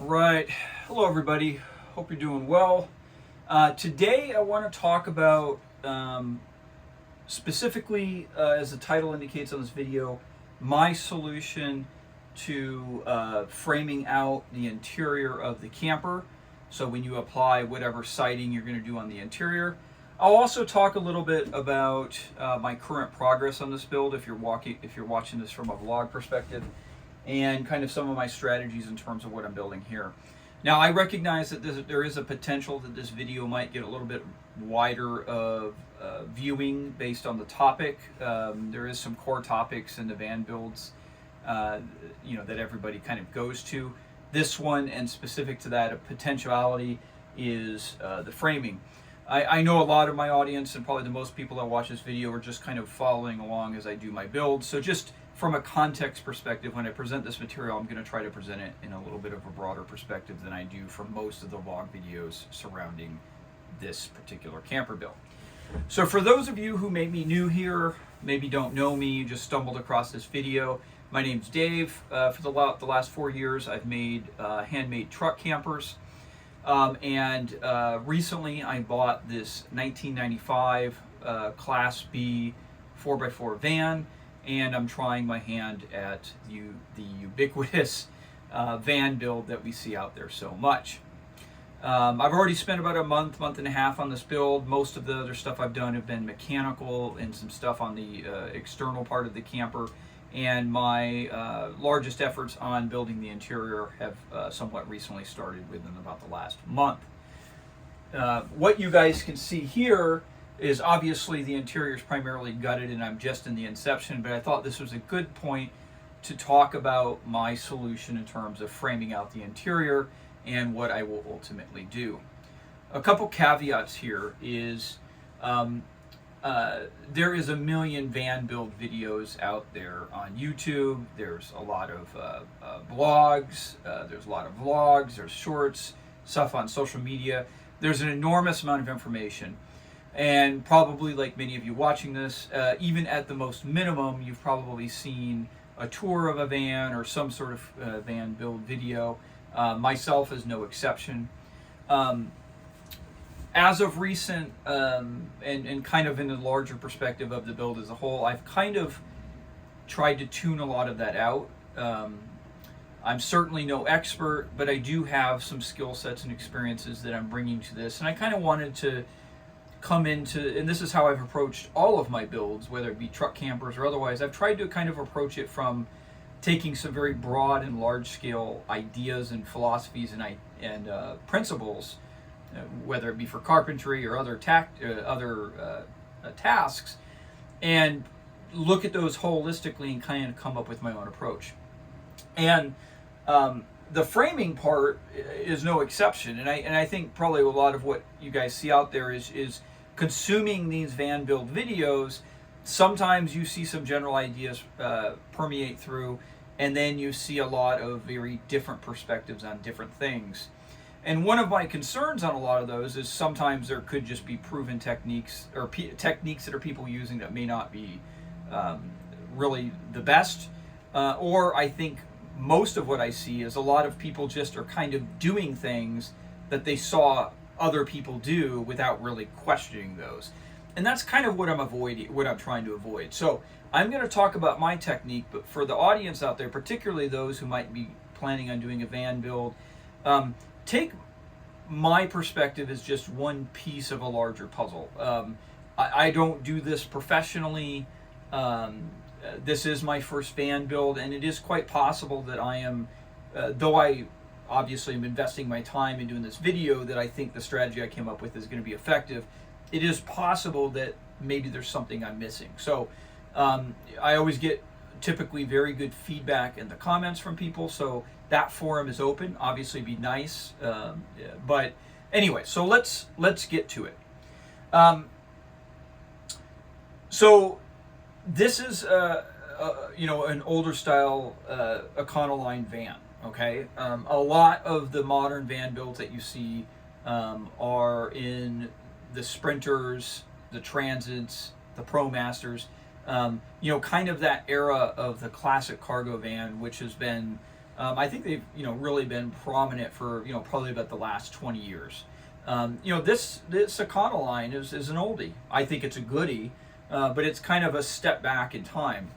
Right. Hello, everybody. Hope you're doing well. Today, I want to talk about specifically, as the title indicates on this video, my solution to framing out the interior of the camper. So when you apply whatever siding you're going to do on the interior. I'll also talk a little bit about my current progress on this build if you're watching this from a vlog perspective, and kind of some of my strategies in terms of what I'm building here. Now, I recognize that there is a potential that this video might get a little bit wider of viewing based on the topic. There is some core topics in the van builds, that everybody kind of goes to. This one, and specific to that, a potentiality is the framing. I know a lot of my audience, and probably the most people that watch this video, are just kind of following along as I do my build. So just from a context perspective, when I present this material, I'm going to try to present it in a little bit of a broader perspective than I do for most of the vlog videos surrounding this particular camper build. So for those of you who may be new here, maybe don't know me, you just stumbled across this video, my name's Dave. For the last 4 years, I've made handmade truck campers. Recently I bought this 1995 Class B 4x4 van, and I'm trying my hand at the ubiquitous van build that we see out there so much. I've already spent about a month and a half on this build. Most of the other stuff I've done have been mechanical and some stuff on the external part of the camper. And my largest efforts on building the interior have somewhat recently started within about the last month. What you guys can see here is obviously the interior is primarily gutted and I'm just in the inception, but I thought this was a good point to talk about my solution in terms of framing out the interior and what I will ultimately do. A couple caveats here is there is a million van build videos out there on YouTube. There's a lot of blogs, there's a lot of vlogs, there's shorts, stuff on social media. There's an enormous amount of information. And probably, like many of you watching this, even at the most minimum, you've probably seen a tour of a van or some sort of van build video. Myself is no exception. As of recent, and kind of in the larger perspective of the build as a whole, I've kind of tried to tune a lot of that out. I'm certainly no expert, but I do have some skill sets and experiences that I'm bringing to this. And I kind of wanted to come into, and this is how I've approached all of my builds, whether it be truck campers or otherwise. I've tried to kind of approach it from taking some very broad and large-scale ideas and philosophies and principles, whether it be for carpentry or other tasks, and look at those holistically and kind of come up with my own approach. And the framing part is no exception. And I think probably a lot of what you guys see out there is consuming these van build videos. Sometimes you see some general ideas permeate through, and then you see a lot of very different perspectives on different things. And one of my concerns on a lot of those is sometimes there could just be proven techniques or techniques that are people using that may not be really the best. Or I think most of what I see is a lot of people just are kind of doing things that they saw other people do without really questioning those. And that's kind of what I'm trying to avoid. So I'm going to talk about my technique, but for the audience out there, particularly those who might be planning on doing a van build, take my perspective as just one piece of a larger puzzle. I don't do this professionally. This is my first van build, and it is quite possible that I am, though I obviously am investing my time in doing this video, that I think the strategy I came up with is going to be effective. It is possible that maybe there's something I'm missing. So I always get typically very good feedback in the comments from people, so that forum is open. Obviously be nice, but anyway, so let's get to it. So this is an older style Econoline van. Okay, a lot of the modern van builds that you see are in the Sprinters, the Transits, the ProMasters. Kind of that era of the classic cargo van, which has been I think they've really been prominent for probably about the last 20 years. This Econoline is an oldie. I think it's a goodie, but it's kind of a step back in time.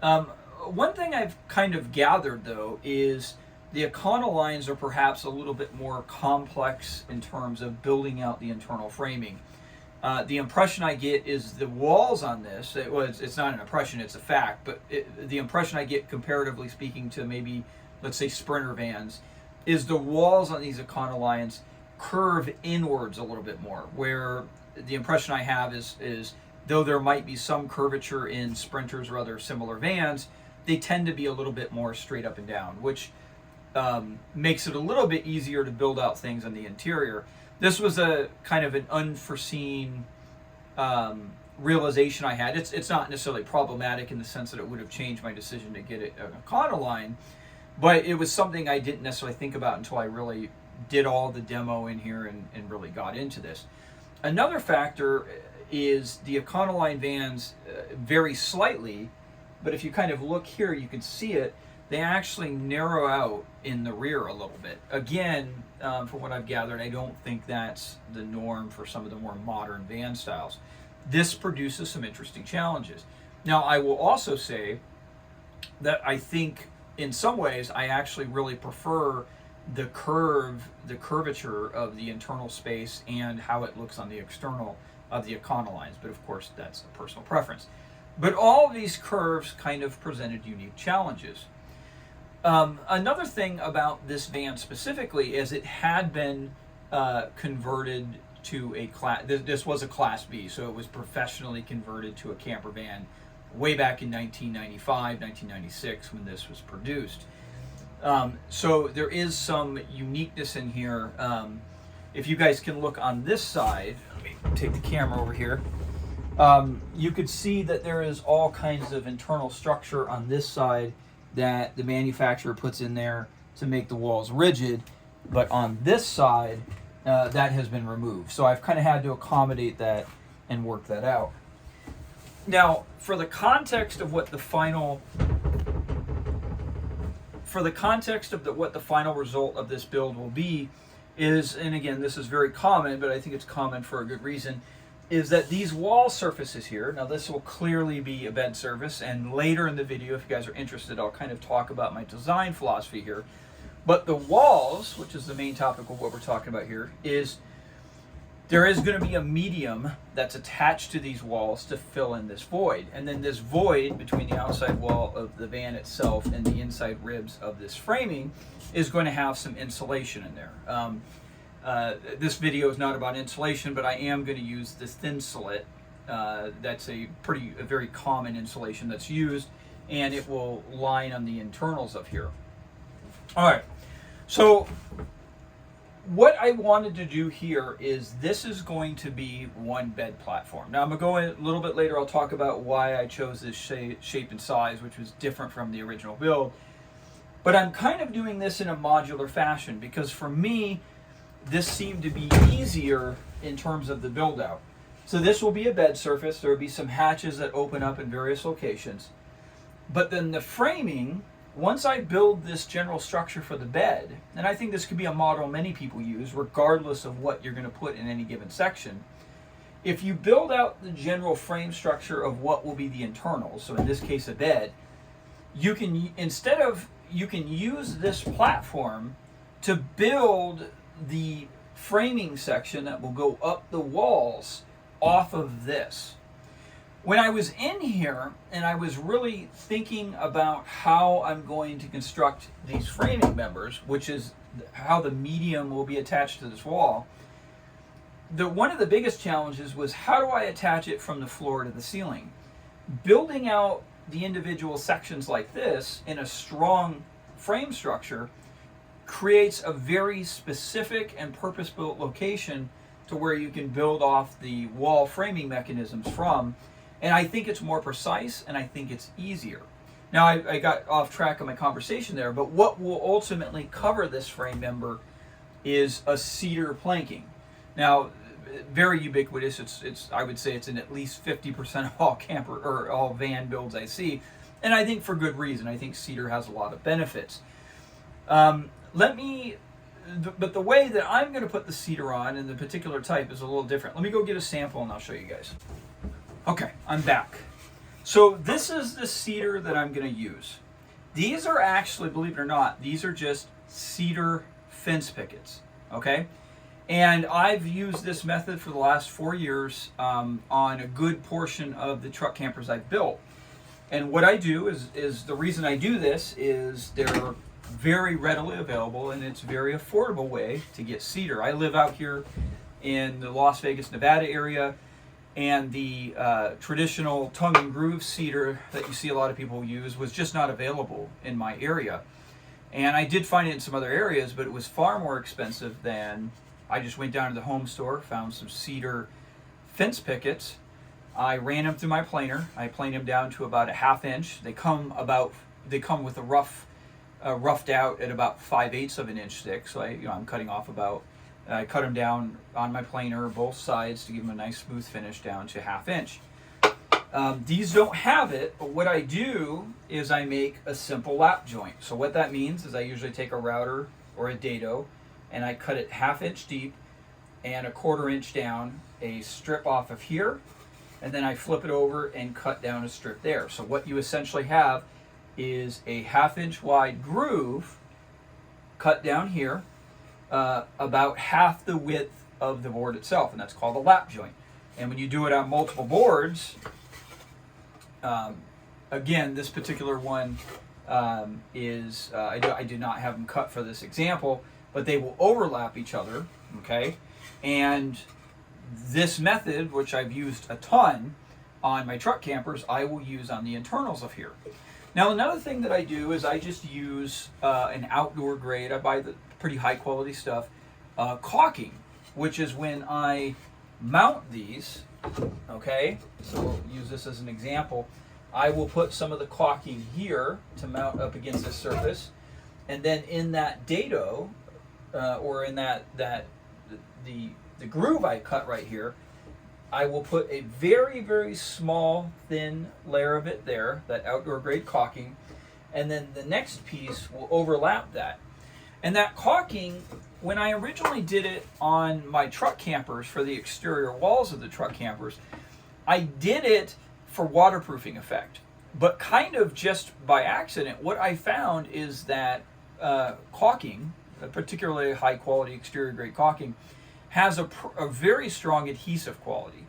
One thing I've kind of gathered though is the Econolines are perhaps a little bit more complex in terms of building out the internal framing. The impression I get is the walls on this, it's not an impression, it's a fact, but the impression I get comparatively speaking to maybe, let's say, Sprinter vans, is the walls on these Econolines curve inwards a little bit more, where the impression I have is though there might be some curvature in Sprinters or other similar vans, they tend to be a little bit more straight up and down, which makes it a little bit easier to build out things on the interior. This was a kind of an unforeseen realization I had. It's not necessarily problematic in the sense that it would have changed my decision to get an Econoline, but it was something I didn't necessarily think about until I really did all the demo in here and really got into this. Another factor is the Econoline vans vary slightly, but if you kind of look here, you can see it. They actually narrow out in the rear a little bit. Again, from what I've gathered, I don't think that's the norm for some of the more modern van styles. This produces some interesting challenges. Now, I will also say that I think in some ways I actually really prefer the curvature of the internal space and how it looks on the external of the Econolines, but of course that's a personal preference. But all of these curves kind of presented unique challenges. Another thing about this van specifically is it had been converted to a class. This was a Class B, so it was professionally converted to a camper van way back in 1995, 1996 when this was produced. So there is some uniqueness in here. If you guys can look on this side, let me take the camera over here. You could see that there is all kinds of internal structure on this side that the manufacturer puts in there to make the walls rigid, but on this side that has been removed. So I've kind of had to accommodate that and work that out. Now, for the context of what the final result of this build will be is, and again, this is very common, but I think it's common for a good reason, is that these wall surfaces here, now this will clearly be a bed surface, and later in the video, if you guys are interested, I'll kind of talk about my design philosophy here. But the walls, which is the main topic of what we're talking about here, is there is going to be a medium that's attached to these walls to fill in this void. And then this void between the outside wall of the van itself and the inside ribs of this framing is going to have some insulation in there. This video is not about insulation, but I am going to use this thin slit. That's a very common insulation that's used, and it will line on the internals of here. All right, so what I wanted to do here is this is going to be one bed platform. Now I'm going to go a little bit later, I'll talk about why I chose this shape and size, which was different from the original build. But I'm kind of doing this in a modular fashion because for me, this seemed to be easier in terms of the build out. So this will be a bed surface. There will be some hatches that open up in various locations. But then the framing, once I build this general structure for the bed, and I think this could be a model many people use regardless of what you're going to put in any given section. If you build out the general frame structure of what will be the internals, so in this case a bed, you can use this platform to build the framing section that will go up the walls off of this. When I was in here and I was really thinking about how I'm going to construct these framing members, which is how the medium will be attached to this wall, one of the biggest challenges was how do I attach it from the floor to the ceiling? Building out the individual sections like this in a strong frame structure creates a very specific and purpose-built location to where you can build off the wall framing mechanisms from. And I think it's more precise and I think it's easier. Now I got off track of my conversation there, but what will ultimately cover this frame member is a cedar planking. Now, very ubiquitous. I would say it's in at least 50% of all camper or all van builds I see. And I think for good reason. I think cedar has a lot of benefits. But the way that I'm going to put the cedar on and the particular type is a little different. Let me go get a sample and I'll show you guys. Okay, I'm back. So this is the cedar that I'm going to use. These are actually, believe it or not, these are just cedar fence pickets, okay? And I've used this method for the last 4 years on a good portion of the truck campers I've built. And what I do is the reason I do this is they're very readily available and it's a very affordable way to get cedar. I live out here in the Las Vegas, Nevada area, and the traditional tongue and groove cedar that you see a lot of people use was just not available in my area. And I did find it in some other areas, but it was far more expensive than. I just went down to the home store, found some cedar fence pickets. I ran them through my planer. I planed them down to about a 1/2 inch. They come with a roughed out at about 5/8 of an inch thick. So I'm cutting off about. I cut them down on my planer, both sides, to give them a nice smooth finish down to 1/2 inch. These don't have it, but what I do is I make a simple lap joint. So what that means is I usually take a router or a dado and I cut it 1/2 inch deep and a 1/4 inch down, a strip off of here, and then I flip it over and cut down a strip there. So what you essentially have is a 1/2 inch wide groove cut down here, about half the width of the board itself, and that's called a lap joint. And when you do it on multiple boards, again, this particular one is, I did not have them cut for this example, but they will overlap each other, okay? And this method, which I've used a ton on my truck campers, I will use on the internals of here. Now, another thing that I do is I just use an outdoor grade. I buy the pretty high quality stuff, caulking, which is when I mount these, okay? So we'll use this as an example. I will put some of the caulking here to mount up against this surface, and then in that dado, or in the groove I cut right here, I will put a very, very small, thin layer of it there, that outdoor grade caulking, and then the next piece will overlap that. And that caulking, when I originally did it on my truck campers for the exterior walls of the truck campers, I did it for waterproofing effect. But kind of just by accident, what I found is that caulking, particularly high quality exterior grade caulking, has a very strong adhesive quality.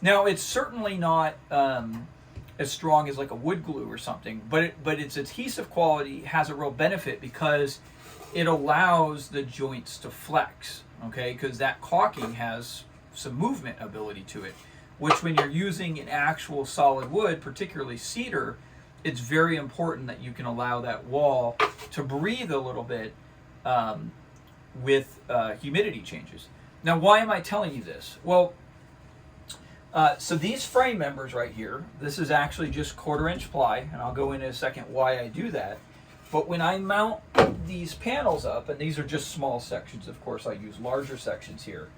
Now, it's certainly not as strong as like a wood glue or something, but its adhesive quality has a real benefit because it allows the joints to flex, okay? Because that caulking has some movement ability to it, which when you're using an actual solid wood, particularly cedar, it's very important that you can allow that wall to breathe a little bit with humidity changes. Now, why am I telling you this? Well, so these frame members right here, this is actually just 1/4 inch ply, and I'll go into a second why I do that. But when I mount these panels up, and these are just small sections, of course I use larger sections here.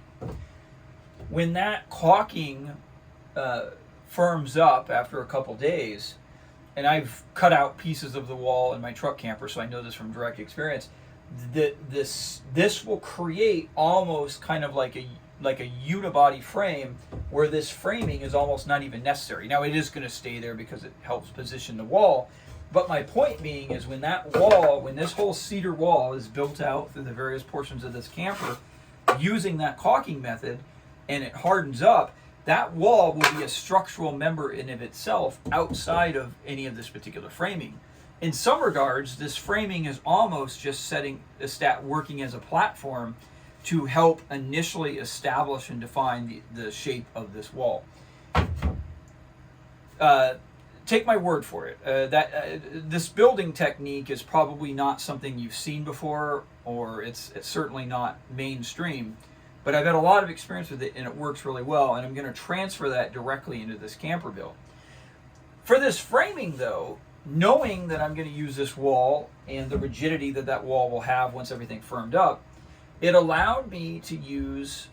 When that caulking firms up after a couple days, and I've cut out pieces of the wall in my truck camper, so I know this from direct experience, this will create almost kind of like a unibody frame where this framing is almost not even necessary. Now, it is going to stay there because it helps position the wall, but my point being is when this whole cedar wall is built out through the various portions of this camper using that caulking method and it hardens up, that wall will be a structural member in of itself outside of any of this particular framing. In some regards, this framing is almost just working as a platform to help initially establish and define the shape of this wall. Take my word for it. This building technique is probably not something you've seen before, or it's certainly not mainstream, but I've had a lot of experience with it and it works really well, and I'm going to transfer that directly into this camper build. For this framing though, knowing that I'm going to use this wall and the rigidity that wall will have once everything firmed up, it allowed me to use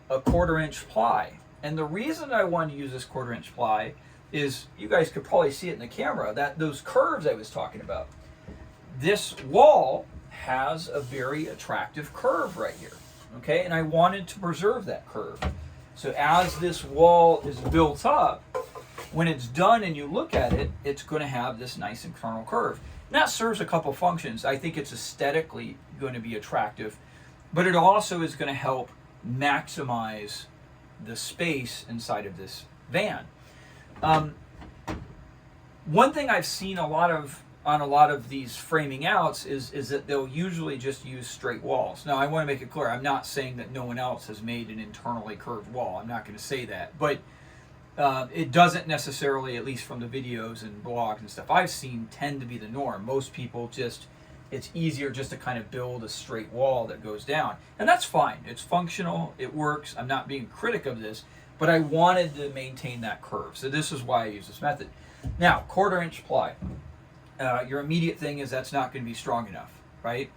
a 1/4 inch ply. And the reason I wanted to use this 1/4 inch ply is, you guys could probably see it in the camera, that those curves I was talking about. This wall has a very attractive curve right here. Okay, and I wanted to preserve that curve. So as this wall is built up, when it's done and you look at it, it's going to have this nice internal curve. And that serves a couple functions. I think it's aesthetically going to be attractive, but it also is going to help maximize the space inside of this van. One thing I've seen on a lot of these framing outs is that they'll usually just use straight walls. Now, I want to make it clear, I'm not saying that no one else has made an internally curved wall. I'm not going to say that, but it doesn't necessarily, at least from the videos and blogs and stuff I've seen, tend to be the norm. Most people just, it's easier just to kind of build a straight wall that goes down. And that's fine. It's functional. It works. I'm not being a critic of this, but I wanted to maintain that curve. So this is why I use this method. Now, 1/4 inch ply. Your immediate thing is that's not going to be strong enough, right?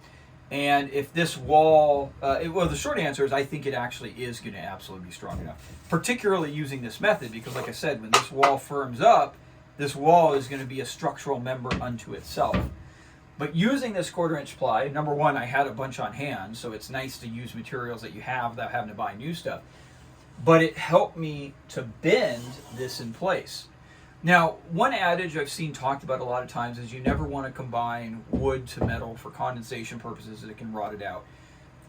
And if this wall, well, the short answer is I think it actually is going to absolutely be strong enough, particularly using this method, because like I said, when this wall firms up, this wall is going to be a structural member unto itself. But using this 1/4 inch ply, number one, I had a bunch on hand, so it's nice to use materials that you have without having to buy new stuff. But it helped me to bend this in place. Now, one adage I've seen talked about a lot of times is you never want to combine wood to metal for condensation purposes, that it can rot it out.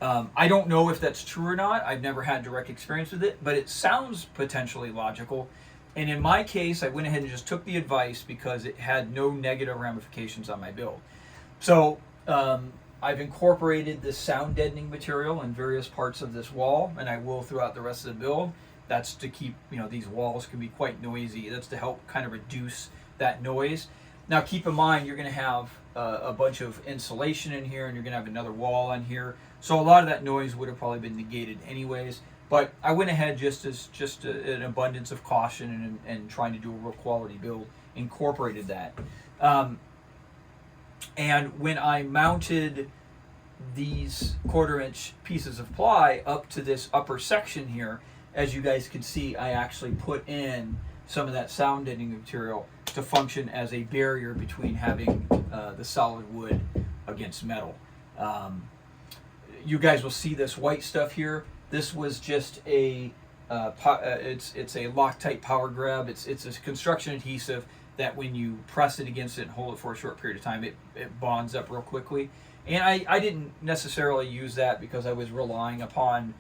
I don't know if that's true or not. I've never had direct experience with it, but it sounds potentially logical. And in my case, I went ahead and just took the advice because it had no negative ramifications on my build. So I've incorporated this sound deadening material in various parts of this wall, and I will throughout the rest of the build. That's to keep, these walls can be quite noisy. That's to help kind of reduce that noise. Now keep in mind, you're going to have a bunch of insulation in here, and you're going to have another wall on here. So a lot of that noise would have probably been negated anyways. But I went ahead just an abundance of caution and trying to do a real quality build, incorporated that. And when I mounted these 1/4 inch pieces of ply up to this upper section here, as you guys can see, I actually put in some of that sound deadening material to function as a barrier between having the solid wood against metal. You guys will see this white stuff here. This was just a it's a Loctite power grab. It's a construction adhesive that when you press it against it and hold it for a short period of time, it bonds up real quickly. And I didn't necessarily use that because I was relying upon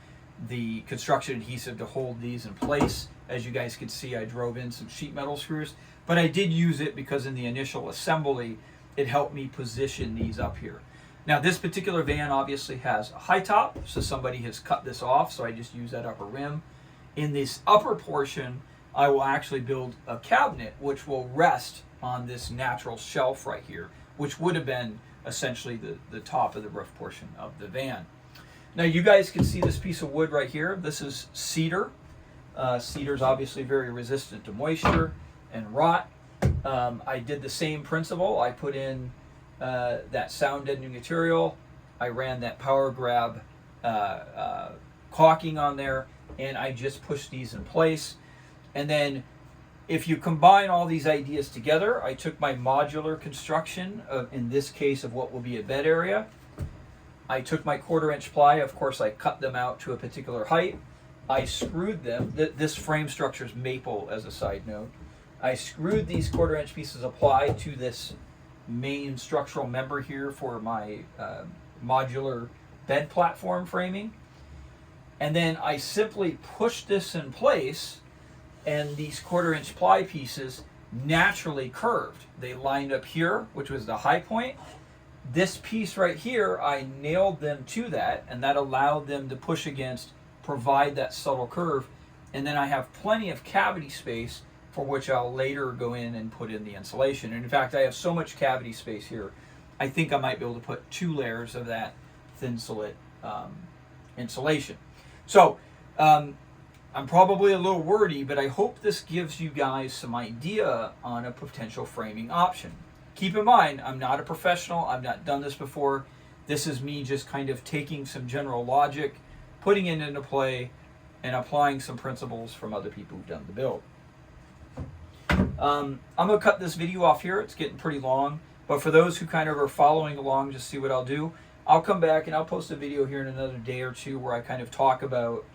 the construction adhesive to hold these in place. As you guys can see, I drove in some sheet metal screws, but I did use it because in the initial assembly, it helped me position these up here. Now this particular van obviously has a high top, so somebody has cut this off, so I just use that upper rim. In this upper portion, I will actually build a cabinet which will rest on this natural shelf right here, which would have been essentially the top of the roof portion of the van. Now you guys can see this piece of wood right here. This is cedar. Cedar is obviously very resistant to moisture and rot. I did the same principle. I put in that sound deadening material. I ran that power grab caulking on there, and I just pushed these in place. And then if you combine all these ideas together, I took my modular construction in this case of what will be a bed area. I took my 1/4 inch ply, of course I cut them out to a particular height. I screwed them, this frame structure is maple as a side note. I screwed these 1/4 inch pieces of ply to this main structural member here for my modular bed platform framing. And then I simply pushed this in place, and these 1/4 inch ply pieces naturally curved. They lined up here, which was the high point. This piece right here, I nailed them to that, and that allowed them to push against, provide that subtle curve. And then I have plenty of cavity space for which I'll later go in and put in the insulation. And in fact, I have so much cavity space here, I think I might be able to put 2 layers of that thin slit insulation. So I'm probably a little wordy, but I hope this gives you guys some idea on a potential framing option. Keep in mind, I'm not a professional. I've not done this before. This is me just kind of taking some general logic, putting it into play, and applying some principles from other people who've done the build. I'm going to cut this video off here. It's getting pretty long. But for those who kind of are following along, just see what I'll do. I'll come back and I'll post a video here in another day or two where I kind of talk about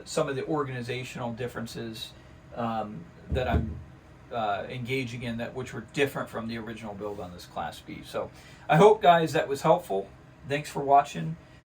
some of the organizational differences that I'm engaging in, that which were different from the original build on this Class B. So I hope, guys, that was helpful. Thanks for watching.